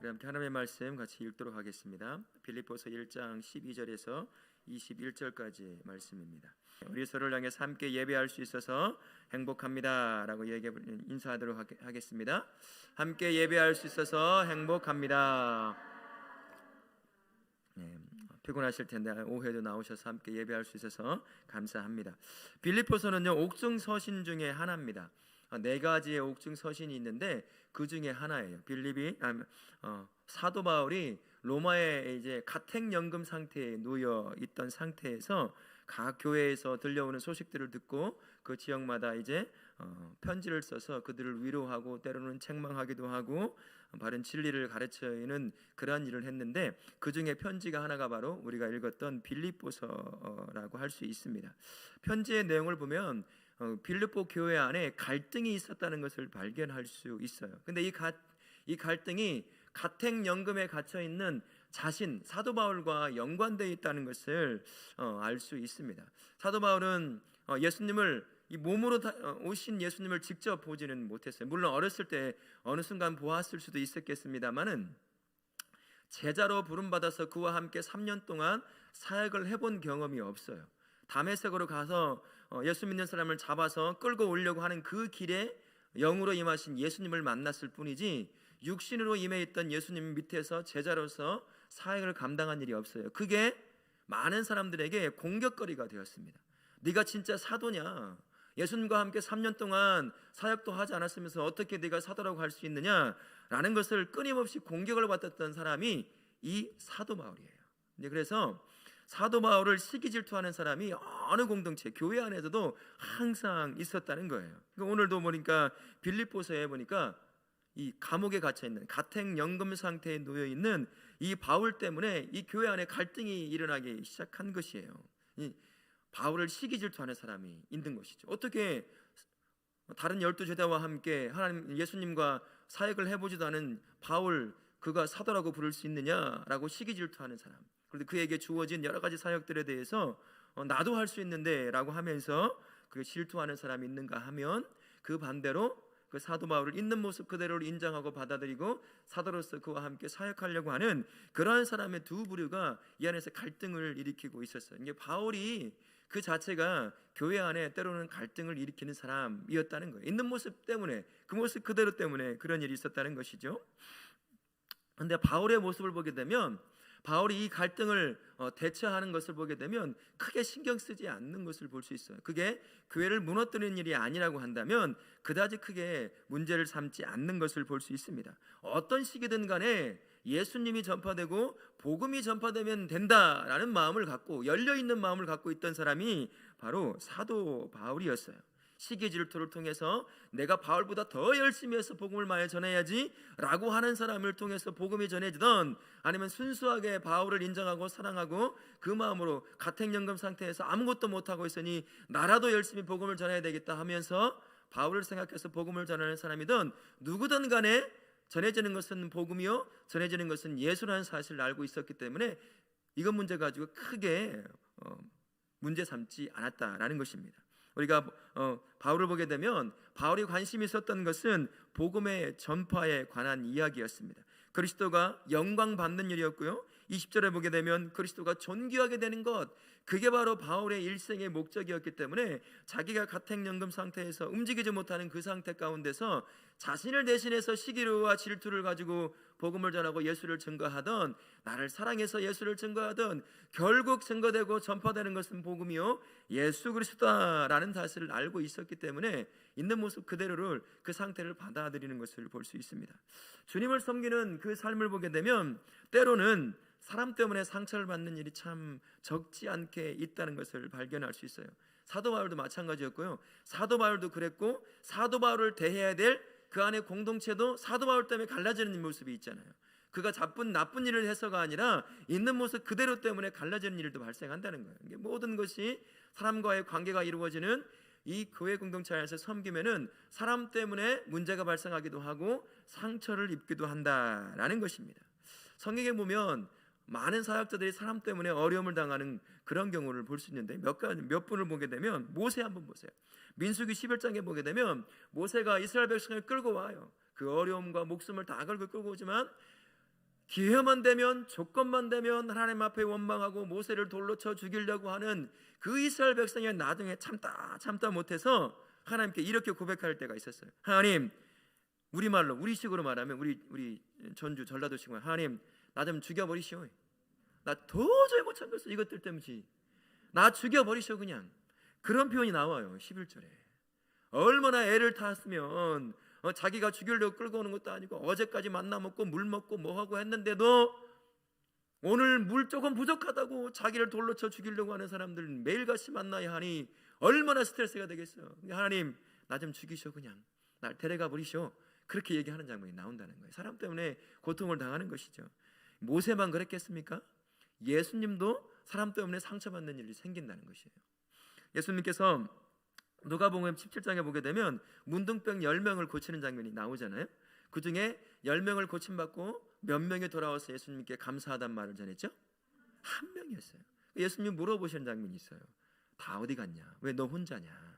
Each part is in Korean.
함께 하나님의 말씀 같이 읽도록 하겠습니다. 빌립보서 1장 12절에서 21절까지 말씀입니다. 우리 서로를 향해서 함께 예배할 수 있어서 행복합니다라고 인사하도록 하겠습니다. 함께 예배할 수 있어서 행복합니다. 네, 피곤하실 텐데 오후에도 나오셔서 함께 예배할 수 있어서 감사합니다. 빌립보서는요, 옥중 서신 중에 하나입니다. 네 가지의 옥중 서신이 있는데 그 중에 하나예요. 사도 바울이 로마에 이제 가택연금 상태에 놓여 있던 상태에서 각 교회에서 들려오는 소식들을 듣고 그 지역마다 이제 편지를 써서 그들을 위로하고 때로는 책망하기도 하고 바른 진리를 가르치는 그러한 일을 했는데, 그 중에 편지가 하나가 바로 우리가 읽었던 빌립보서라고 할 수 있습니다. 편지의 내용을 보면 빌립보 교회 안에 갈등이 있었다는 것을 발견할 수 있어요. 근데 이 갈등이 가택연금에 갇혀 있는 사도 바울과 연관되어 있다는 것을 알 수 있습니다. 사도 바울은 예수님을 이 몸으로 오신 예수님을 직접 보지는 못했어요. 물론 어렸을 때 어느 순간 보았을 수도 있었겠습니다만은 제자로 부름받아서 그와 함께 3년 동안 사역을 해본 경험이 없어요. 다메섹으로 가서 예수 믿는 사람을 잡아서 끌고 오려고 하는 그 길에 영으로 임하신 예수님을 만났을 뿐이지, 육신으로 임해 있던 예수님 밑에서 제자로서 사역을 감당한 일이 없어요. 그게 많은 사람들에게 공격거리가 되었습니다. 네가 진짜 사도냐? 예수님과 함께 3년 동안 사역도 하지 않았으면서 어떻게 네가 사도라고 할 수 있느냐라는 것을 끊임없이 공격을 받았던 사람이 이 사도 바울이에요. 그래서 사도 바울을 시기 질투하는 사람이 어느 공동체, 교회 안에서도 항상 있었다는 거예요. 오늘도 보니까 빌립보서에 보니까 이 감옥에 갇혀 있는, 가택연금 상태에 놓여 있는 이 바울 때문에 이 교회 안에 갈등이 일어나기 시작한 것이에요. 이 바울을 시기 질투하는 사람이 있는 것이죠. 어떻게 다른 12제자와 함께 하나님 예수님과 사역을 해보지도 않은 바울, 그가 사도라고 부를 수 있느냐라고 시기 질투하는 사람. 그런데 그에게 주어진 여러 가지 사역들에 대해서 나도 할 수 있는데 라고 하면서 그 질투하는 사람이 있는가 하면, 그 반대로 그 사도 바울을 있는 모습 그대로를 인정하고 받아들이고 사도로서 그와 함께 사역하려고 하는 그러한 사람의 두 부류가 이 안에서 갈등을 일으키고 있었어요. 이게 바울이 그 자체가 교회 안에 때로는 갈등을 일으키는 사람이었다는 거예요. 있는 모습 때문에, 그 모습 그대로 때문에 그런 일이 있었다는 것이죠. 그런데 바울의 모습을 보게 되면, 바울이 이 갈등을 대처하는 것을 보게 되면 크게 신경 쓰지 않는 것을 볼 수 있어요. 그게 교회를 무너뜨리는 일이 아니라고 한다면 그다지 크게 문제를 삼지 않는 것을 볼 수 있습니다. 어떤 시기든 간에 예수님이 전파되고 복음이 전파되면 된다라는 마음을 갖고, 열려있는 마음을 갖고 있던 사람이 바로 사도 바울이었어요. 시기 질투를 통해서 내가 바울보다 더 열심히 해서 복음을 많이 전해야지 라고 하는 사람을 통해서 복음이 전해지던, 아니면 순수하게 바울을 인정하고 사랑하고 그 마음으로 가택연금 상태에서 아무것도 못하고 있으니 나라도 열심히 복음을 전해야 되겠다 하면서 바울을 생각해서 복음을 전하는 사람이든 누구든 간에 전해지는 것은 복음이요, 전해지는 것은 예수라는 사실을 알고 있었기 때문에 이것 문제 가지고 크게 문제 삼지 않았다라는 것입니다. 우리가 바울을 보게 되면 바울이 관심이 있었던 것은 복음의 전파에 관한 이야기였습니다. 그리스도가 영광 받는 일이었고요, 20절에 보게 되면 그리스도가 존귀하게 되는 것, 그게 바로 바울의 일생의 목적이었기 때문에 자기가 가택연금 상태에서 움직이지 못하는 그 상태 가운데서 자신을 대신해서 시기와 질투를 가지고 복음을 전하고 예수를 증거하던, 나를 사랑해서 예수를 증거하던, 결국 증거되고 전파되는 것은 복음이요 예수 그리스도다라는 사실을 알고 있었기 때문에 있는 모습 그대로를, 그 상태를 받아들이는 것을 볼 수 있습니다. 주님을 섬기는 그 삶을 보게 되면 때로는 사람 때문에 상처를 받는 일이 참 적지 않게 있다는 것을 발견할 수 있어요. 사도 바울도 마찬가지였고요, 사도 바울도 그랬고, 사도 바울을 대해야 될 그 안에 공동체도 사도 바울 때문에 갈라지는 모습이 있잖아요. 그가 나쁜 일을 해서가 아니라 있는 모습 그대로 때문에 갈라지는 일도 발생한다는 거예요. 이게 모든 것이 사람과의 관계가 이루어지는 이 교회 공동체 안에서 섬기면은 사람 때문에 문제가 발생하기도 하고 상처를 입기도 한다라는 것입니다. 성경에 보면 많은 사역자들이 사람 때문에 어려움을 당하는 그런 경우를 볼 수 있는데, 몇 분을 보게 되면 모세 한번 보세요. 민수기 11장에 보게 되면 모세가 이스라엘 백성을 끌고 와요. 그 어려움과 목숨을 다 걸고 끌고 오지만 기회만 되면, 조건만 되면 하나님 앞에 원망하고 모세를 돌로 쳐 죽이려고 하는 그 이스라엘 백성이 나중에 참다 못해서 하나님께 이렇게 고백할 때가 있었어요. 하나님, 우리말로, 우리식으로 말하면, 우리 전주 전라도식으로, 하나님 나 좀 죽여버리시오. 나 도저히 못 참겠어. 이것들 때문이지. 나 죽여버리시오. 그냥 그런 표현이 나와요. 11절에 얼마나 애를 탔으면 자기가 죽이려고 끌고 오는 것도 아니고 어제까지 만나 먹고 물 먹고 뭐하고 했는데도 오늘 물 조금 부족하다고 자기를 돌로 쳐 죽이려고 하는 사람들 매일같이 만나야 하니 얼마나 스트레스가 되겠어요. 하나님 나 좀 죽이시오. 그냥 날 데려가 버리시오. 그렇게 얘기하는 장면이 나온다는 거예요. 사람 때문에 고통을 당하는 것이죠. 모세만 그랬겠습니까? 예수님도 사람 때문에 상처받는 일이 생긴다는 것이에요. 예수님께서 누가복음 17장에 보게 되면 문둥병 10명을 고치는 장면이 나오잖아요. 그 중에 10명을 고침받고 몇 명이 돌아와서 예수님께 감사하단 말을 전했죠? 한 명이었어요. 예수님 물어보시는 장면이 있어요. 다 어디 갔냐? 왜 너 혼자냐?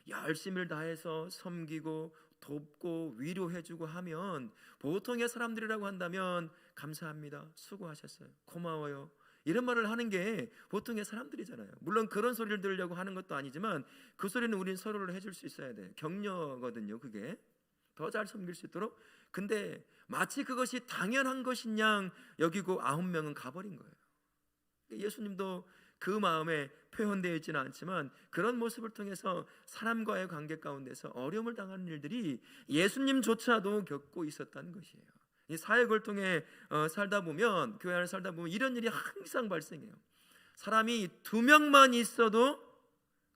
열심을 다해서 섬기고 돕고 위로해주고 하면 보통의 사람들이라고 한다면 감사합니다, 수고하셨어요, 고마워요, 이런 말을 하는 게 보통의 사람들이잖아요. 물론 그런 소리를 들으려고 하는 것도 아니지만 그 소리는 우린 서로를 해줄 수 있어야 돼요. 격려거든요. 그게 더 잘 섬길 수 있도록. 근데 마치 그것이 당연한 것인 양 여기고 9명은 가버린 거예요. 예수님도 그 마음에 표현되어 있지는 않지만 그런 모습을 통해서 사람과의 관계 가운데서 어려움을 당하는 일들이 예수님조차도 겪고 있었다는 것이에요. 이 사역을 통해 살다 보면, 교회 안에 살다 보면 이런 일이 항상 발생해요. 사람이 2명만 있어도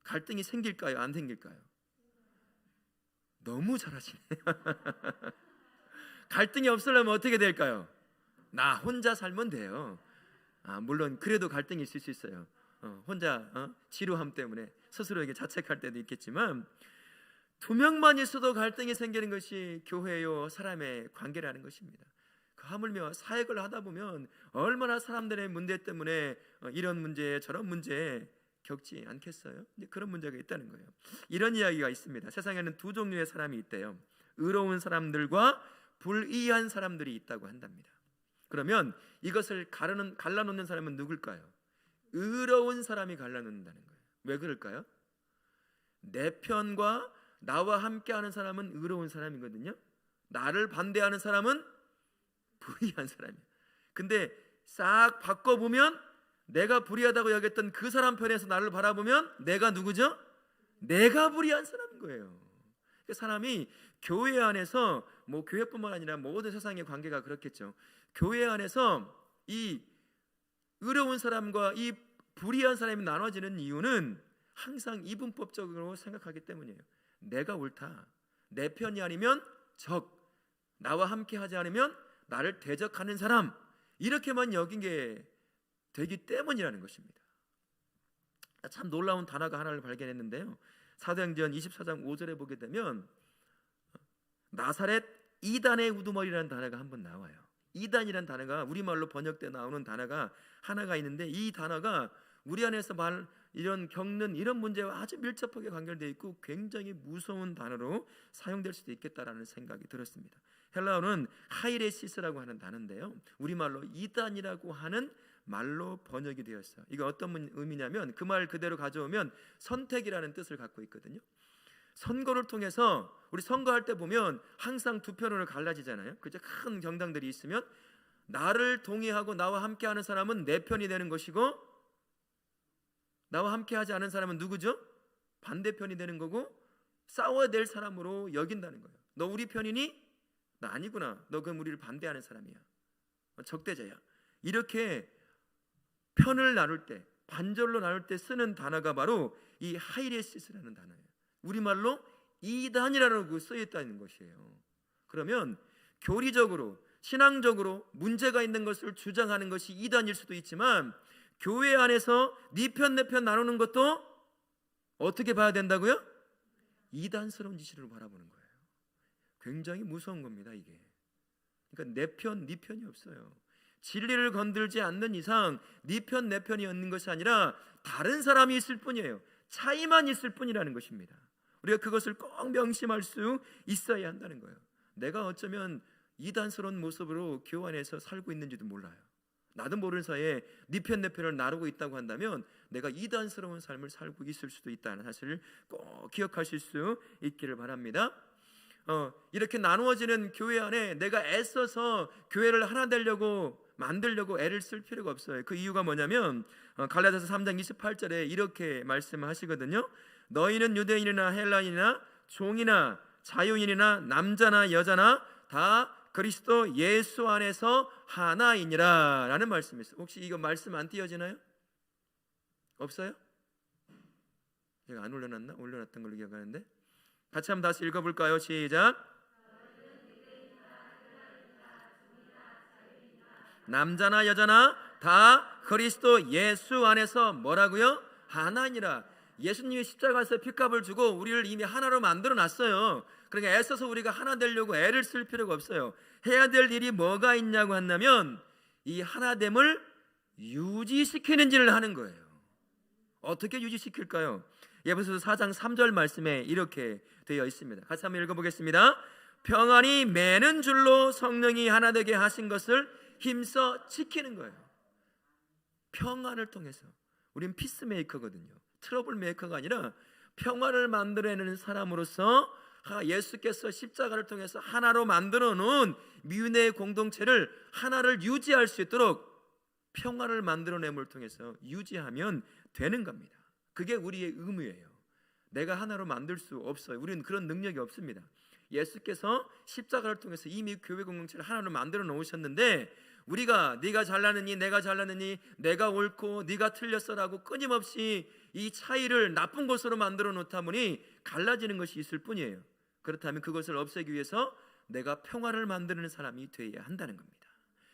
갈등이 생길까요? 안 생길까요? 너무 잘하시네. 갈등이 없으려면 어떻게 될까요? 나 혼자 살면 돼요. 물론 그래도 갈등이 있을 수 있어요. 혼자 지루함 때문에 스스로에게 자책할 때도 있겠지만 2명만 있어도 갈등이 생기는 것이 교회요 사람의 관계라는 것입니다. 하물며 사역을 하다 보면 얼마나 사람들의 문제 때문에 이런 문제 저런 문제 겪지 않겠어요? 그런 문제가 있다는 거예요. 이런 이야기가 있습니다. 세상에는 2 종류의 사람이 있대요. 의로운 사람들과 불의한 사람들이 있다고 한답니다. 그러면 이것을 갈라놓는 사람은 누굴까요? 의로운 사람이 갈라놓는다는 거예요. 왜 그럴까요? 내 편과 나와 함께하는 사람은 의로운 사람이거든요. 나를 반대하는 사람은 불의한 사람이에요. 근데 싹 바꿔보면 내가 불의하다고 여겼던 그 사람 편에서 나를 바라보면 내가 누구죠? 내가 불의한 사람인 거예요. 사람이 교회 안에서 교회뿐만 아니라 모든 세상의 관계가 그렇겠죠. 교회 안에서 이 의로운 사람과 이 불의한 사람이 나눠지는 이유는 항상 이분법적으로 생각하기 때문이에요. 내가 옳다, 내 편이 아니면 적, 나와 함께 하지 않으면 나를 대적하는 사람, 이렇게만 여긴 게 되기 때문이라는 것입니다. 참 놀라운 단어가 하나를 발견했는데요. 사도행전 24장 5절에 보게 되면 나사렛 이단의 우두머리라는 단어가 한번 나와요. 이단이라는 단어가 우리말로 번역돼 나오는 단어가 하나가 있는데 이 단어가 우리 안에서 이런 겪는 이런 문제와 아주 밀접하게 관계되어 있고 굉장히 무서운 단어로 사용될 수도 있겠다라는 생각이 들었습니다. 헬라어는 하이레시스라고 하는 단어인데요, 우리말로 이단이라고 하는 말로 번역이 되었어요. 이거 어떤 의미냐면 그 말 그대로 가져오면 선택이라는 뜻을 갖고 있거든요. 선거를 통해서 우리 선거할 때 보면 항상 2편으로 갈라지잖아요. 그죠? 큰 정당들이 있으면 나를 동의하고 나와 함께하는 사람은 내 편이 되는 것이고 나와 함께하지 않은 사람은 누구죠? 반대편이 되는 거고 싸워야 될 사람으로 여긴다는 거예요. 너 우리 편이니? 나 아니구나. 너 그럼 우리를 반대하는 사람이야. 적대자야. 이렇게 편을 나눌 때, 반절로 나눌 때 쓰는 단어가 바로 이 하이레시스라는 단어예요. 우리말로 이단이라고 쓰여있다는 것이에요. 그러면 교리적으로 신앙적으로 문제가 있는 것을 주장하는 것이 이단일 수도 있지만 교회 안에서 네 편 내 편 나누는 것도 어떻게 봐야 된다고요? 이단스러운 짓으로 바라보는 거예요. 굉장히 무서운 겁니다 이게. 그러니까 내 편, 네 편이 없어요. 진리를 건들지 않는 이상 네 편, 내 편이 없는 것이 아니라 다른 사람이 있을 뿐이에요. 차이만 있을 뿐이라는 것입니다. 우리가 그것을 꼭 명심할 수 있어야 한다는 거예요. 내가 어쩌면 이단스러운 모습으로 교회 안에서 살고 있는지도 몰라요. 나도 모르는 사이에 네 편 내 편을 나누고 있다고 한다면 내가 이단스러운 삶을 살고 있을 수도 있다는 사실을 꼭 기억하실 수 있기를 바랍니다. 이렇게 나누어지는 교회 안에 내가 애써서 교회를 하나 되려고 만들려고 애를 쓸 필요가 없어요. 그 이유가 뭐냐면 갈라디아서 3장 28절에 이렇게 말씀하시거든요. 너희는 유대인이나 헬라인이나 종이나 자유인이나 남자나 여자나 다 그리스도 예수 안에서 하나이니라 라는 말씀이 있어요. 혹시 이거 말씀 안 띄어지나요? 없어요? 제가 안 올려놨나? 올려놨던 걸로 기억하는데 같이 한번 다시 읽어볼까요? 시작. 남자나 여자나 다 그리스도 예수 안에서 뭐라고요? 하나니라. 예수님이 십자가에서 핏값을 주고 우리를 이미 하나로 만들어 놨어요. 그러니까 애써서 우리가 하나 되려고 애를 쓸 필요가 없어요. 해야 될 일이 뭐가 있냐고 한다면 이 하나됨을 유지시키는 일을 하는 거예요. 어떻게 유지시킬까요? 에베소서 4장 3절 말씀에 이렇게 되어 있습니다. 같이 한번 읽어보겠습니다. 평안이 매는 줄로 성령이 하나 되게 하신 것을 힘써 지키는 거예요. 평안을 통해서 우린 피스메이커거든요. 트러블 메이커가 아니라 평안을 만들어내는 사람으로서 예수께서 십자가를 통해서 하나로 만들어 놓은 미운의 공동체를 하나를 유지할 수 있도록 평안을 만들어냄을 통해서 유지하면 되는 겁니다. 그게 우리의 의무예요. 내가 하나로 만들 수 없어요. 우리는 그런 능력이 없습니다. 예수께서 십자가를 통해서 이미 교회 공동체를 하나로 만들어 놓으셨는데 우리가 네가 잘나느니 내가 잘나느니 내가 옳고 네가 틀렸어라고 끊임없이 이 차이를 나쁜 것으로 만들어 놓다 보니 갈라지는 것이 있을 뿐이에요. 그렇다면 그것을 없애기 위해서 내가 평화를 만드는 사람이 되어야 한다는 겁니다.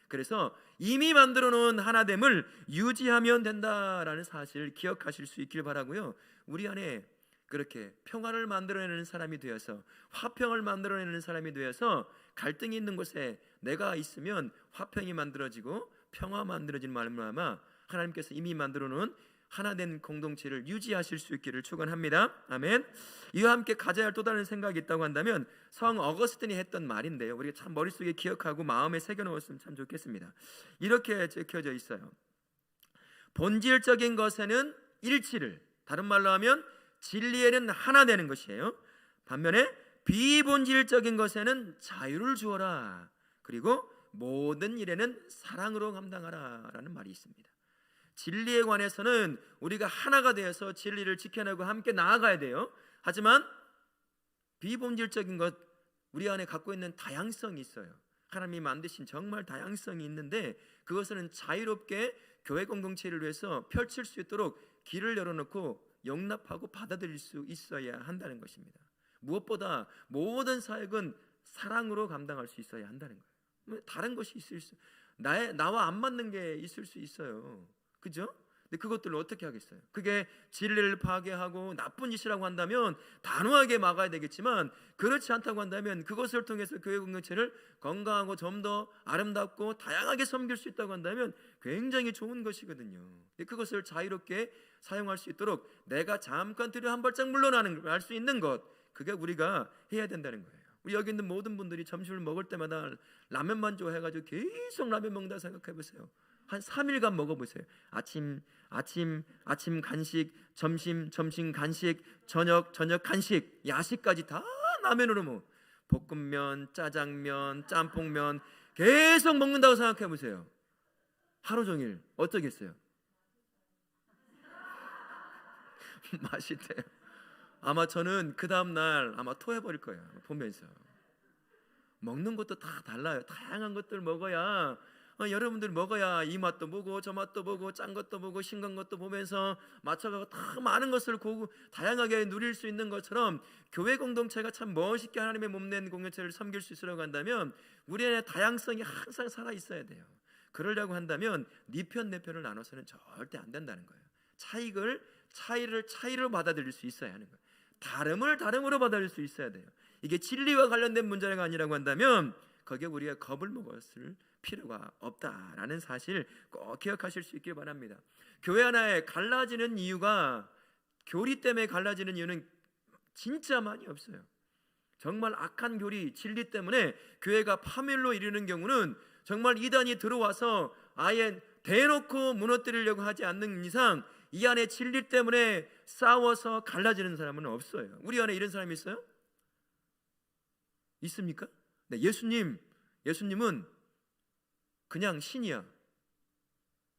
그래서 이미 만들어 놓은 하나됨을 유지하면 된다라는 사실을 기억하실 수 있길 바라고요. 우리 안에 그렇게 평화를 만들어내는 사람이 되어서 화평을 만들어내는 사람이 되어서 갈등이 있는 곳에 내가 있으면 화평이 만들어지고 평화 만들어진 말미암아 하나님께서 이미 만들어 놓은 하나된 공동체를 유지하실 수 있기를 축원합니다. 아멘. 이와 함께 가져야 할 또 다른 생각이 있다고 한다면 성 어거스틴이 했던 말인데요, 우리가 참 머릿속에 기억하고 마음에 새겨놓았으면 참 좋겠습니다. 이렇게 적혀져 있어요. 본질적인 것에는 일치를, 다른 말로 하면 진리에는 하나 되는 것이에요. 반면에 비본질적인 것에는 자유를 주어라. 그리고 모든 일에는 사랑으로 감당하라 라는 말이 있습니다. 진리에 관해서는 우리가 하나가 되어서 진리를 지켜내고 함께 나아가야 돼요. 하지만 비본질적인 것, 우리 안에 갖고 있는 다양성이 있어요. 하나님이 만드신 정말 다양성이 있는데 그것은 자유롭게 교회 공동체를 위해서 펼칠 수 있도록 길을 열어놓고 용납하고 받아들일 수 있어야 한다는 것입니다. 무엇보다 모든 사역은 사랑으로 감당할 수 있어야 한다는 거예요. 다른 것이 있을 수, 나와 안 맞는 게 있을 수 있어요. 그죠? 근데 그것들을 어떻게 하겠어요? 그게 진리를 파괴하고 나쁜 짓이라고 한다면 단호하게 막아야 되겠지만, 그렇지 않다고 한다면 그것을 통해서 교회 공동체를 건강하고 좀 더 아름답고 다양하게 섬길 수 있다고 한다면 굉장히 좋은 것이거든요. 근데 그것을 자유롭게 사용할 수 있도록 내가 잠깐 뒤로 한 발짝 물러나는 걸 알 수 있는 것, 그게 우리가 해야 된다는 거예요. 우리 여기 있는 모든 분들이 점심을 먹을 때마다 라면만 좋아해가지고 계속 라면 먹는다 생각해보세요. 한 3일간 먹어보세요. 아침 간식, 점심 간식, 저녁 간식, 야식까지 다 라면으로 먹어. 볶음면, 짜장면, 짬뽕면 계속 먹는다고 생각해보세요. 하루 종일 어떠겠어요? 맛있대요. 아마 저는 그 다음날 아마 토해버릴 거예요. 보면서. 먹는 것도 다 달라요. 다양한 것들 먹어야, 여러분들 먹어야 이 맛도 보고 저 맛도 보고 짠 것도 보고 싱거운 것도 보면서 맞춰가고 다 많은 것을 다양하게 누릴 수 있는 것처럼, 교회 공동체가 참 멋있게 하나님의 몸낸 공동체를 섬길 수 있으려고 한다면 우리 안에 다양성이 항상 살아 있어야 돼요. 그러려고 한다면 네 편 내 편을 나눠서는 절대 안 된다는 거예요. 차이를 받아들일 수 있어야 하는 거예요. 다름을 다름으로 받아들일 수 있어야 돼요. 이게 진리와 관련된 문제가 아니라고 한다면 거기에 우리가 겁을 먹었을 필요가 없다라는 사실 꼭 기억하실 수 있길 바랍니다. 교회 하나에 갈라지는 이유가, 교리 때문에 갈라지는 이유는 진짜 많이 없어요. 정말 악한 교리, 진리 때문에 교회가 파멸로 이르는 경우는 정말 이단이 들어와서 아예 대놓고 무너뜨리려고 하지 않는 이상 이 안에 진리 때문에 싸워서 갈라지는 사람은 없어요. 우리 안에 이런 사람이 있어요? 있습니까? 네, 예수님은 그냥 신이야,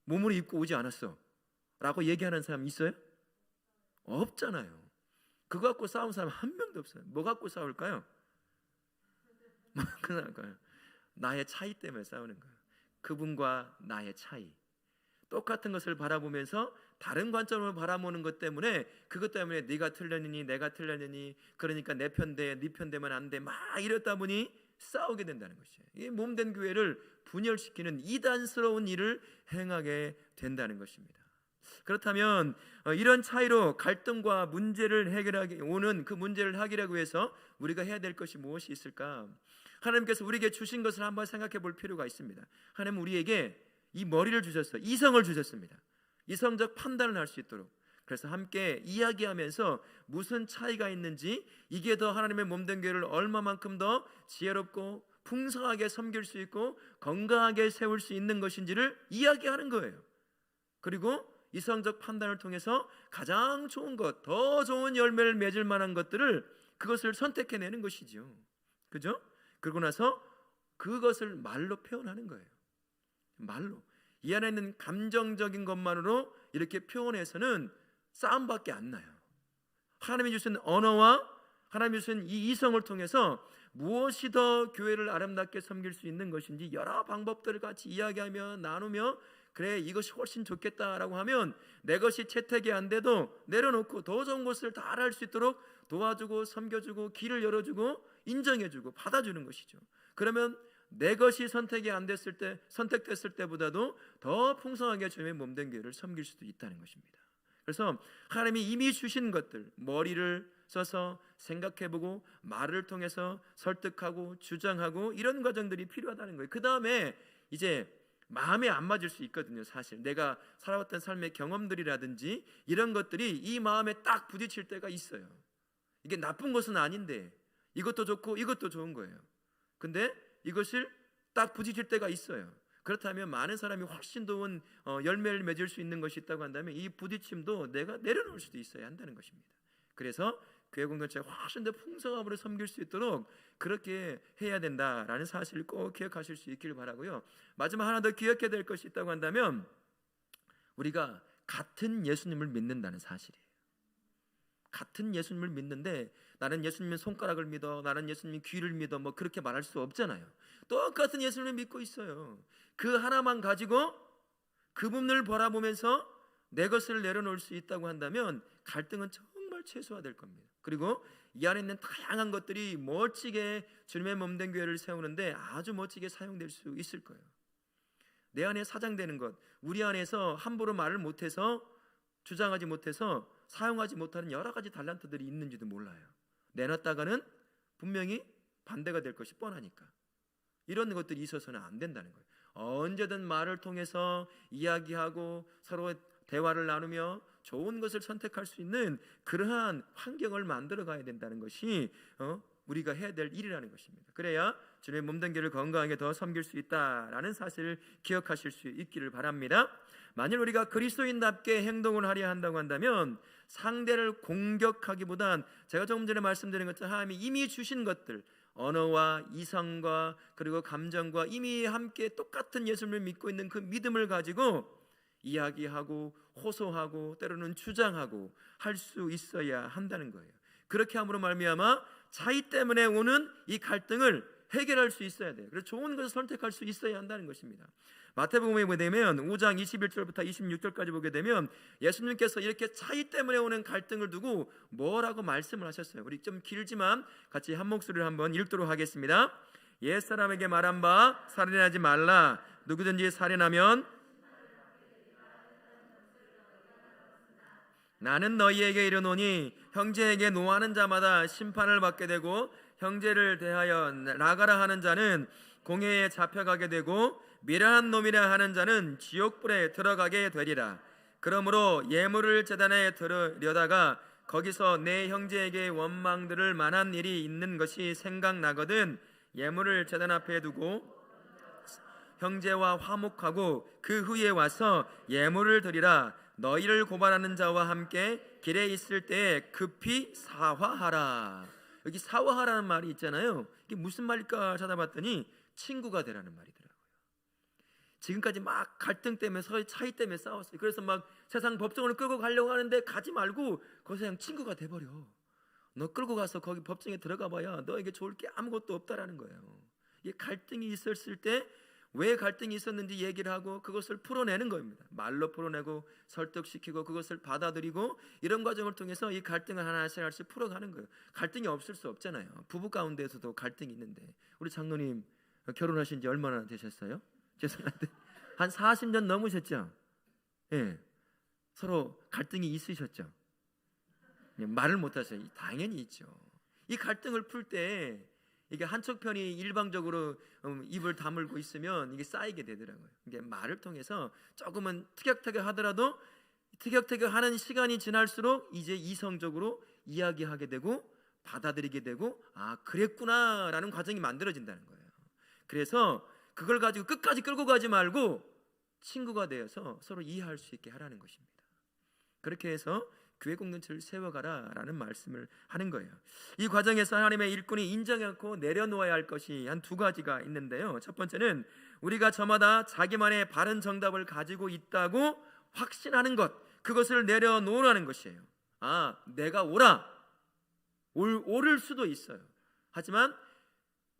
몸으로 입고 오지 않았어 라고 얘기하는 사람 있어요? 없잖아요. 그거 갖고 싸운 사람 한 명도 없어요. 뭐 갖고 싸울까요? 나의 차이 때문에 싸우는 거예요. 그분과 나의 차이, 똑같은 것을 바라보면서 다른 관점으로 바라보는 것 때문에, 그것 때문에 네가 틀렸느니 내가 틀렸느니, 그러니까 내 편대 네 편대면 안 돼, 막 이랬다 보니 싸우게 된다는 것이에요. 이 몸된 교회를 분열시키는 이단스러운 일을 행하게 된다는 것입니다. 그렇다면 이런 차이로 갈등과 문제를 해결하기 오는 그 문제를 해결하기 위해서 우리가 해야 될 것이 무엇이 있을까? 하나님께서 우리에게 주신 것을 한번 생각해 볼 필요가 있습니다. 하나님은 우리에게 이 머리를 주셨어요. 이성을 주셨습니다. 이성적 판단을 할 수 있도록. 그래서 함께 이야기하면서 무슨 차이가 있는지, 이게 더 하나님의 몸된 교회를 얼마만큼 더 지혜롭고 풍성하게 섬길 수 있고 건강하게 세울 수 있는 것인지를 이야기하는 거예요. 그리고 이성적 판단을 통해서 가장 좋은 것, 더 좋은 열매를 맺을 만한 것들을, 그것을 선택해내는 것이죠. 그죠? 그러고 나서 그것을 말로 표현하는 거예요. 말로. 이 안에 있는 감정적인 것만으로 이렇게 표현해서는 싸움밖에 안 나요. 하나님이 주신 언어와 하나님이 주신 이 이성을 통해서 무엇이 더 교회를 아름답게 섬길 수 있는 것인지 여러 방법들을 같이 이야기하며 나누며, 그래 이것이 훨씬 좋겠다라고 하면 내 것이 채택이 안 돼도 내려놓고 더 좋은 것을 다 할 수 있도록 도와주고 섬겨주고 길을 열어주고 인정해주고 받아주는 것이죠. 그러면 내 것이 선택이 안 됐을 때, 선택됐을 때보다도 더 풍성하게 주님의 몸된 교회를 섬길 수도 있다는 것입니다. 그래서 하나님이 이미 주신 것들, 머리를 써서 생각해보고 말을 통해서 설득하고 주장하고 이런 과정들이 필요하다는 거예요. 그 다음에 이제 마음에 안 맞을 수 있거든요. 사실 내가 살아왔던 삶의 경험들이라든지 이런 것들이 이 마음에 딱 부딪힐 때가 있어요. 이게 나쁜 것은 아닌데 이것도 좋고 이것도 좋은 거예요. 근데 이것을 딱 부딪힐 때가 있어요. 그렇다면 많은 사람이 훨씬 좋은 열매를 맺을 수 있는 것이 있다고 한다면 이 부딪힘도 내가 내려놓을 수도 있어야 한다는 것입니다. 그래서 교회 공동체가 훨씬 더 풍성함으로 섬길 수 있도록 그렇게 해야 된다라는 사실을 꼭 기억하실 수 있기를 바라고요. 마지막 하나 더 기억해야 될 것이 있다고 한다면 우리가 같은 예수님을 믿는다는 사실이에요. 같은 예수님을 믿는데 나는 예수님의 손가락을 믿어, 나는 예수님의 귀를 믿어, 뭐 그렇게 말할 수 없잖아요. 똑같은 예수님을 믿고 있어요. 그 하나만 가지고 그분을 바라보면서 내 것을 내려놓을 수 있다고 한다면 갈등은 정말 최소화될 겁니다. 그리고 이 안에 있는 다양한 것들이 멋지게 주님의 몸된 교회를 세우는데 아주 멋지게 사용될 수 있을 거예요. 내 안에 사장되는 것, 우리 안에서 함부로 말을 못해서, 주장하지 못해서 사용하지 못하는 여러 가지 달란트들이 있는지도 몰라요. 내놨다가는 분명히 반대가 될 것이 뻔하니까 이런 것들이 있어서는 안 된다는 거예요. 언제든 말을 통해서 이야기하고 서로 대화를 나누며 좋은 것을 선택할 수 있는 그러한 환경을 만들어 가야 된다는 것이 우리가 해야 될 일이라는 것입니다. 그래야 주님의 몸된 교회를 건강하게 더 섬길 수 있다라는 사실을 기억하실 수 있기를 바랍니다. 만일 우리가 그리스도인답게 행동을 하려 한다고 한다면 상대를 공격하기보단 제가 조금 전에 말씀드린 것처럼 하나님이 이미 주신 것들, 언어와 이성과 그리고 감정과 이미 함께 똑같은 예수님을 믿고 있는 그 믿음을 가지고 이야기하고 호소하고 때로는 주장하고 할 수 있어야 한다는 거예요. 그렇게 함으로 말미암아 차이 때문에 오는 이 갈등을 해결할 수 있어야 돼요. 그래서 좋은 것을 선택할 수 있어야 한다는 것입니다. 마태복음에 보게 되면 5장 21절부터 26절까지 보게 되면 예수님께서 이렇게 차이 때문에 오는 갈등을 두고 뭐라고 말씀을 하셨어요. 우리 좀 길지만 같이 한 목소리를 한번 읽도록 하겠습니다. 옛사람에게 말한 바 살인하지 말라. 누구든지 살인하면 나는 너희에게 이르노니 형제에게 노하는 자마다 심판을 받게 되고 형제를 대하여 나가라 하는 자는 공회에 잡혀가게 되고 미련한 놈이라 하는 자는 지옥불에 들어가게 되리라. 그러므로 예물을 제단에 들으려다가 거기서 내 형제에게 원망 들을 만한 일이 있는 것이 생각나거든 예물을 제단 앞에 두고 형제와 화목하고 그 후에 와서 예물을 드리라. 너희를 고발하는 자와 함께 길에 있을 때에 급히 사화하라. 여기 사화하라는 말이 있잖아요. 이게 무슨 말일까 찾아봤더니 친구가 되라는 말이더라고요. 지금까지 막 갈등 때문에 서로 차이 때문에 싸웠어요. 그래서 막 세상 법정으로 끌고 가려고 하는데 가지 말고 거기서 그냥 친구가 돼버려. 너 끌고 가서 거기 법정에 들어가 봐야 너에게 좋을 게 아무것도 없다라는 거예요. 이게 갈등이 있었을 때 왜 갈등이 있었는지 얘기를 하고 그것을 풀어내는 겁니다. 말로 풀어내고 설득시키고 그것을 받아들이고 이런 과정을 통해서 이 갈등을 하나씩 풀어가는 거예요. 갈등이 없을 수 없잖아요. 부부 가운데에서도 갈등이 있는데 우리 장로님 결혼하신 지 얼마나 되셨어요? 죄송한데 한 40년 넘으셨죠? 예, 서로 갈등이 있으셨죠? 말을 못하셔요. 당연히 있죠. 이 갈등을 풀 때 이게 한쪽 편이 일방적으로 입을 다물고 있으면 이게 쌓이게 되더라고요. 이게 말을 통해서 조금은 티격태격 하더라도 티격태격 하는 시간이 지날수록 이제 이성적으로 이야기하게 되고 받아들이게 되고 아 그랬구나라는 과정이 만들어진다는 거예요. 그래서 그걸 가지고 끝까지 끌고 가지 말고 친구가 되어서 서로 이해할 수 있게 하라는 것입니다. 그렇게 해서 교회 공동체를 세워가라라는 말씀을 하는 거예요. 이 과정에서 하나님의 일꾼이 인정하고 내려놓아야 할 것이 한 두 가지가 있는데요. 첫 번째는 우리가 저마다 자기만의 바른 정답을 가지고 있다고 확신하는 것, 그것을 내려놓으라는 것이에요. 아, 내가 옳을 수도 있어요. 하지만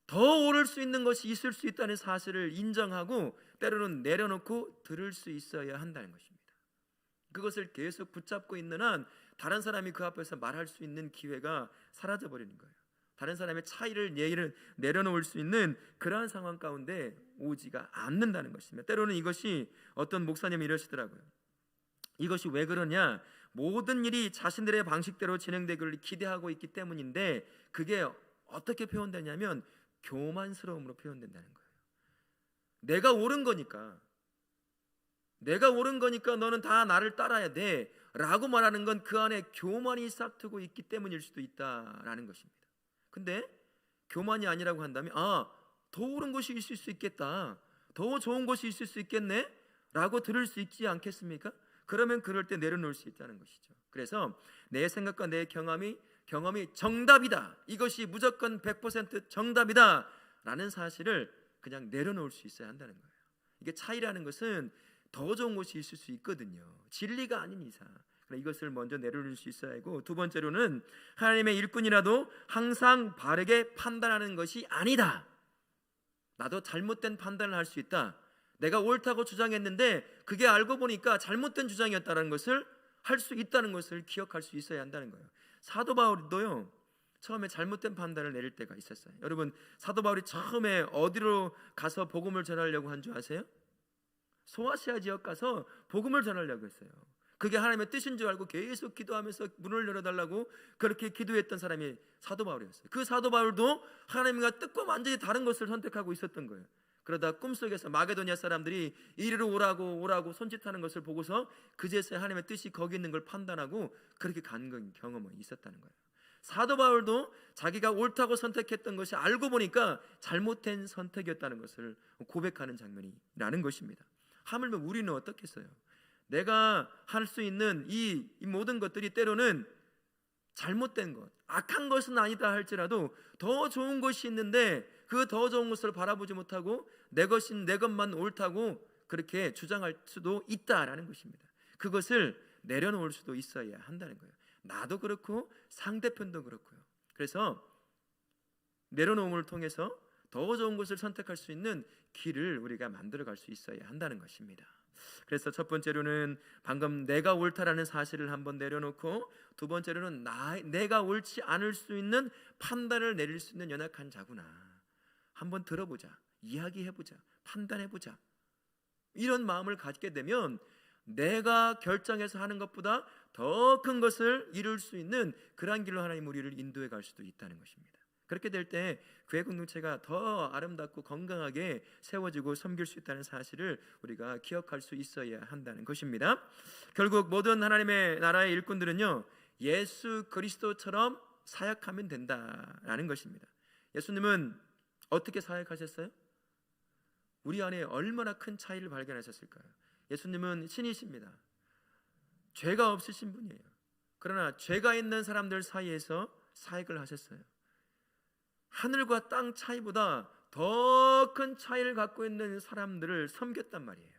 더 오를 수 있는 것이 있을 수 있다는 사실을 인정하고 때로는 내려놓고 들을 수 있어야 한다는 것입니다. 그것을 계속 붙잡고 있는 한 다른 사람이 그 앞에서 말할 수 있는 기회가 사라져 버리는 거예요. 다른 사람의 차이를 내려놓을 수 있는 그러한 상황 가운데 오지가 않는다는 것입니다. 때로는 이것이 어떤 목사님이 이러시더라고요. 이것이 왜 그러냐? 모든 일이 자신들의 방식대로 진행되기를 기대하고 있기 때문인데 그게 어떻게 표현되냐면 교만스러움으로 표현된다는 거예요. 내가 옳은 거니까 너는 다 나를 따라야 돼 라고 말하는 건 그 안에 교만이 싹트고 있기 때문일 수도 있다라는 것입니다. 근데 교만이 아니라고 한다면 더 옳은 것이 있을 수 있겠다, 더 좋은 것이 있을 수 있겠네 라고 들을 수 있지 않겠습니까? 그러면 그럴 때 내려놓을 수 있다는 것이죠. 그래서 내 생각과 내 경험이 정답이다, 이것이 무조건 100% 정답이다 라는 사실을 그냥 내려놓을 수 있어야 한다는 거예요. 이게 차이라는 것은 더 좋은 것이 있을 수 있거든요. 진리가 아닌 이상 이것을 먼저 내려놓을 수 있어야 하고, 두 번째로는 하나님의 일꾼이라도 항상 바르게 판단하는 것이 아니다. 나도 잘못된 판단을 할 수 있다. 내가 옳다고 주장했는데 그게 알고 보니까 잘못된 주장이었다는 것을 할 수 있다는 것을 기억할 수 있어야 한다는 거예요. 사도 바울도요, 처음에 잘못된 판단을 내릴 때가 있었어요. 여러분, 사도 바울이 처음에 어디로 가서 복음을 전하려고 한 줄 아세요? 소아시아 지역 가서 복음을 전하려고 했어요. 그게 하나님의 뜻인 줄 알고 계속 기도하면서 문을 열어달라고 그렇게 기도했던 사람이 사도 바울이었어요. 그 사도 바울도 하나님과 뜻과 완전히 다른 것을 선택하고 있었던 거예요. 그러다 꿈속에서 마게도니아 사람들이 이리로 오라고 손짓하는 것을 보고서 그제서야 하나님의 뜻이 거기 있는 걸 판단하고 그렇게 간 경험이 있었다는 거예요. 사도 바울도 자기가 옳다고 선택했던 것이 알고 보니까 잘못된 선택이었다는 것을 고백하는 장면이라는 것입니다. 하물며 우리는 어떻겠어요? 내가 할 수 있는 이 모든 것들이 때로는 잘못된 것, 악한 것은 아니다 할지라도 더 좋은 것이 있는데 그 더 좋은 것을 바라보지 못하고 내 것만 옳다고 그렇게 주장할 수도 있다라는 것입니다. 그것을 내려놓을 수도 있어야 한다는 거예요. 나도 그렇고 상대편도 그렇고요. 그래서 내려놓음을 통해서 더 좋은 것을 선택할 수 있는 길을 우리가 만들어갈 수 있어야 한다는 것입니다. 그래서 첫 번째로는 방금 내가 옳다라는 사실을 한번 내려놓고, 두 번째로는 내가 옳지 않을 수 있는 판단을 내릴 수 있는 연약한 자구나, 한번 들어보자, 이야기해보자, 판단해보자, 이런 마음을 갖게 되면 내가 결정해서 하는 것보다 더 큰 것을 이룰 수 있는 그러한 길로 하나님 우리를 인도해 갈 수도 있다는 것입니다. 그렇게 될 때 교회 공동체가 더 아름답고 건강하게 세워지고 섬길 수 있다는 사실을 우리가 기억할 수 있어야 한다는 것입니다. 결국 모든 하나님의 나라의 일꾼들은요, 예수 그리스도처럼 사역하면 된다라는 것입니다. 예수님은 어떻게 사역하셨어요? 우리 안에 얼마나 큰 차이를 발견하셨을까요? 예수님은 신이십니다. 죄가 없으신 분이에요. 그러나 죄가 있는 사람들 사이에서 사역을 하셨어요. 하늘과 땅 차이보다 더 큰 차이를 갖고 있는 사람들을 섬겼단 말이에요.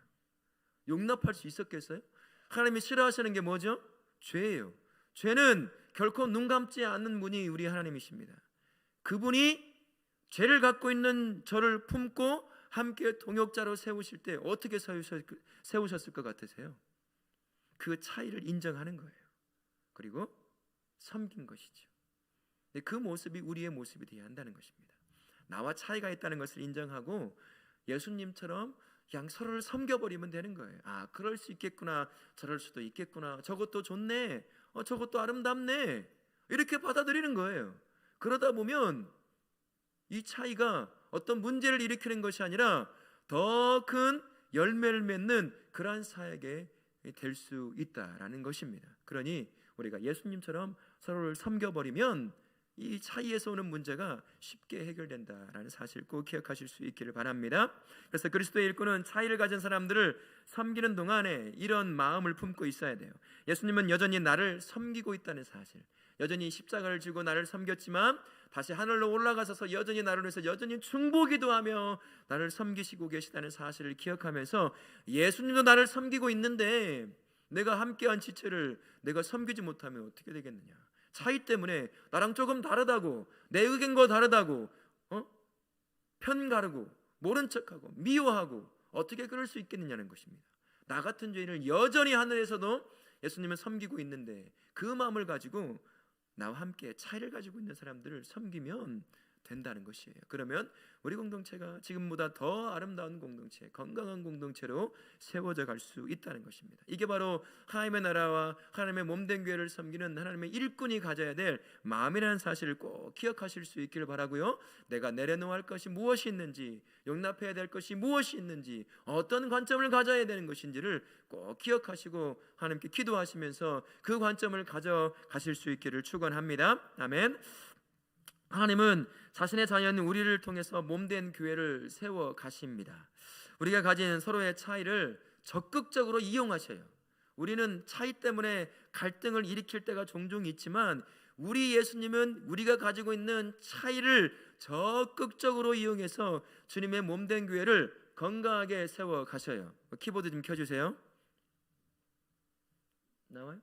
용납할 수 있었겠어요? 하나님이 싫어하시는 게 뭐죠? 죄예요. 죄는 결코 눈 감지 않는 분이 우리 하나님이십니다. 그분이 죄를 갖고 있는 저를 품고 함께 동역자로 세우실 때 어떻게 세우셨을 것 같으세요? 그 차이를 인정하는 거예요. 그리고 섬긴 것이죠. 그 모습이 우리의 모습이 되어야 한다는 것입니다. 나와 차이가 있다는 것을 인정하고 예수님처럼 그냥 서로를 섬겨버리면 되는 거예요. 아, 그럴 수 있겠구나, 저럴 수도 있겠구나, 저것도 좋네, 저것도 아름답네, 이렇게 받아들이는 거예요. 그러다 보면 이 차이가 어떤 문제를 일으키는 것이 아니라 더 큰 열매를 맺는 그러한 사역에 될 수 있다라는 것입니다. 그러니 우리가 예수님처럼 서로를 섬겨버리면 이 차이에서 오는 문제가 쉽게 해결된다라는 사실 꼭 기억하실 수 있기를 바랍니다. 그래서 그리스도의 일꾼은 차이를 가진 사람들을 섬기는 동안에 이런 마음을 품고 있어야 돼요. 예수님은 여전히 나를 섬기고 있다는 사실, 여전히 십자가를 지고 나를 섬겼지만 다시 하늘로 올라가셔서 여전히 나를 위해서 여전히 중보기도 하며 나를 섬기시고 계시다는 사실을 기억하면서 예수님도 나를 섬기고 있는데 내가 함께한 지체를 내가 섬기지 못하면 어떻게 되겠느냐. 차이 때문에 나랑 조금 다르다고, 내 의견과 다르다고 편 가르고 모른 척하고 미워하고 어떻게 그럴 수 있겠느냐는 것입니다. 나 같은 죄인을 여전히 하늘에서도 예수님은 섬기고 있는데 그 마음을 가지고 나와 함께 차이를 가지고 있는 사람들을 섬기면 된다는 것이에요. 그러면 우리 공동체가 지금보다 더 아름다운 공동체, 건강한 공동체로 세워져 갈 수 있다는 것입니다. 이게 바로 하나님의 나라와 하나님의 몸된 교회를 섬기는 하나님의 일꾼이 가져야 될 마음이라는 사실을 꼭 기억하실 수 있기를 바라고요. 내가 내려놓아야 할 것이 무엇이 있는지, 용납해야 될 것이 무엇이 있는지, 어떤 관점을 가져야 되는 것인지를 꼭 기억하시고 하나님께 기도하시면서 그 관점을 가져가실 수 있기를 축원합니다. 아멘. 하나님은 자신의 자녀인 우리를 통해서 몸된 교회를 세워 가십니다. 우리가 가진 서로의 차이를 적극적으로 이용하셔요. 우리는 차이 때문에 갈등을 일으킬 때가 종종 있지만 우리 예수님은 우리가 가지고 있는 차이를 적극적으로 이용해서 주님의 몸된 교회를 건강하게 세워 가셔요. 키보드 좀 켜주세요. 나와요?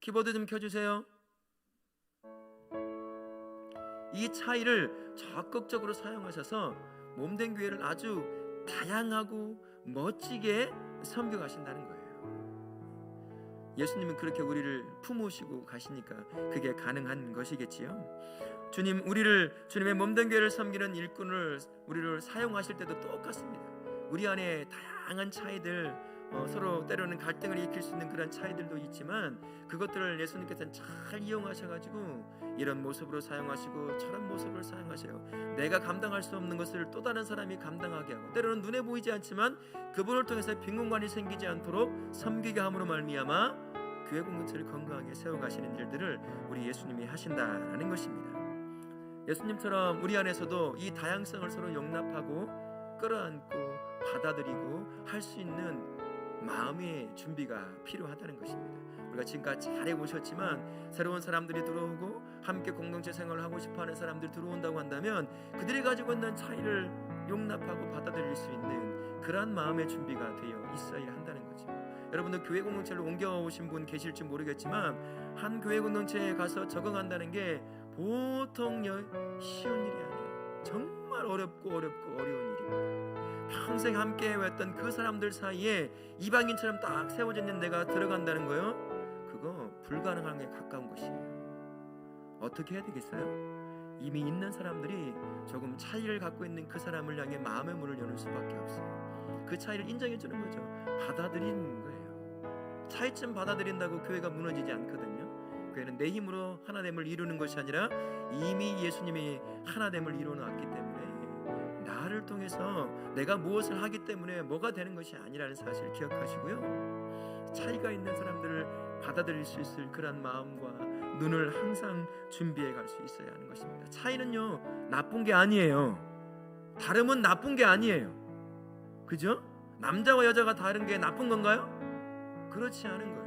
키보드 좀 켜주세요. 이 차이를 적극적으로 사용하셔서 몸된 교회를 아주 다양하고 멋지게 섬겨가신다는 거예요. 예수님은 그렇게 우리를 품으시고 가시니까 그게 가능한 것이겠지요. 주님, 주님의 몸된 교회를 섬기는 일꾼을 우리를 사용하실 때도 똑같습니다. 우리 안에 다양한 차이들, 서로 때로는 갈등을 일으킬 수 있는 그런 차이들도 있지만 그것들을 예수님께서는 잘 이용하셔가지고 이런 모습으로 사용하시고 저런 모습을 사용하셔요. 내가 감당할 수 없는 것을 또 다른 사람이 감당하게 하고 때로는 눈에 보이지 않지만 그분을 통해서 빈 공간이 생기지 않도록 섬기게 함으로 말미암아 교회 공동체를 건강하게 세워가시는 일들을 우리 예수님이 하신다라는 것입니다. 예수님처럼 우리 안에서도 이 다양성을 서로 용납하고 끌어안고 받아들이고 할 수 있는 마음의 준비가 필요하다는 것입니다. 우리가 지금까지 잘해 오셨지만 새로운 사람들이 들어오고 함께 공동체 생활을 하고 싶어하는 사람들이 들어온다고 한다면 그들이 가지고 있는 차이를 용납하고 받아들일 수 있는 그러한 마음의 준비가 되어 있어야 한다는 거죠. 여러분들 교회 공동체를 옮겨오신 분 계실지 모르겠지만 한 교회 공동체에 가서 적응한다는 게 보통 쉬운 일이 아니에요. 정말 어렵고 어려운 일입니다. 평생 함께 해왔던 그 사람들 사이에 이방인처럼 딱 세워져 있는 내가 들어간다는 거요, 그거 불가능한 게 가까운 것이에요. 어떻게 해야 되겠어요? 이미 있는 사람들이 조금 차이를 갖고 있는 그 사람을 향해 마음의 문을 여는 수밖에 없어요. 그 차이를 인정해 주는 거죠. 받아들이는 거예요. 차이점 받아들인다고 교회가 무너지지 않거든요. 교회는 내 힘으로 하나됨을 이루는 것이 아니라 이미 예수님이 하나됨을 이루어놨기 때문에 나를 통해서 내가 무엇을 하기 때문에 뭐가 되는 것이 아니라는 사실을 기억하시고요. 차이가 있는 사람들을 받아들일 수 있을 그런 마음과 눈을 항상 준비해 갈 수 있어야 하는 것입니다. 차이는요 나쁜 게 아니에요. 다름은 나쁜 게 아니에요. 그죠? 남자와 여자가 다른 게 나쁜 건가요? 그렇지 않은 거예요.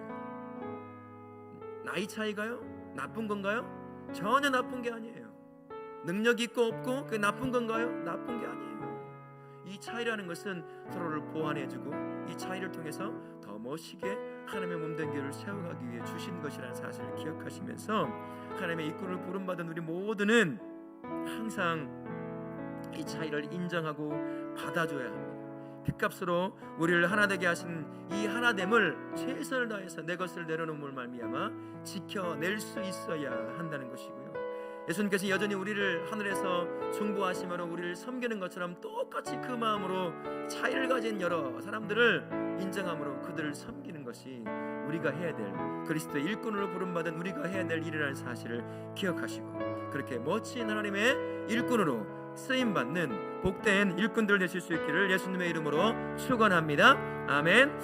나이 차이가요? 나쁜 건가요? 전혀 나쁜 게 아니에요. 능력 있고 없고 그게 나쁜 건가요? 나쁜 게 아니에요. 이 차이라는 것은 서로를 보완해주고 이 차이를 통해서 더 멋지게 하나님의 몸된 교회를 세워가기 위해 주신 것이라는 사실을 기억하시면서 하나님의 이끌을 부름받은 우리 모두는 항상 이 차이를 인정하고 받아줘야 합니다. 핏값으로 우리를 하나 되게 하신 이 하나됨을 최선을 다해서 내 것을 내려놓음을 말미암아 지켜낼 수 있어야 한다는 것이고요. 예수님께서 여전히 우리를 하늘에서 중보하시며 우리를 섬기는 것처럼 똑같이 그 마음으로 차이를 가진 여러 사람들을 인정함으로 그들을 섬기는 것이 우리가 해야 될 그리스도의 일꾼으로 부름받은 우리가 해야 될 일이라는 사실을 기억하시고 그렇게 멋진 하나님의 일꾼으로 쓰임받는 복된 일꾼들 되실 수 있기를 예수님의 이름으로 축원합니다. 아멘.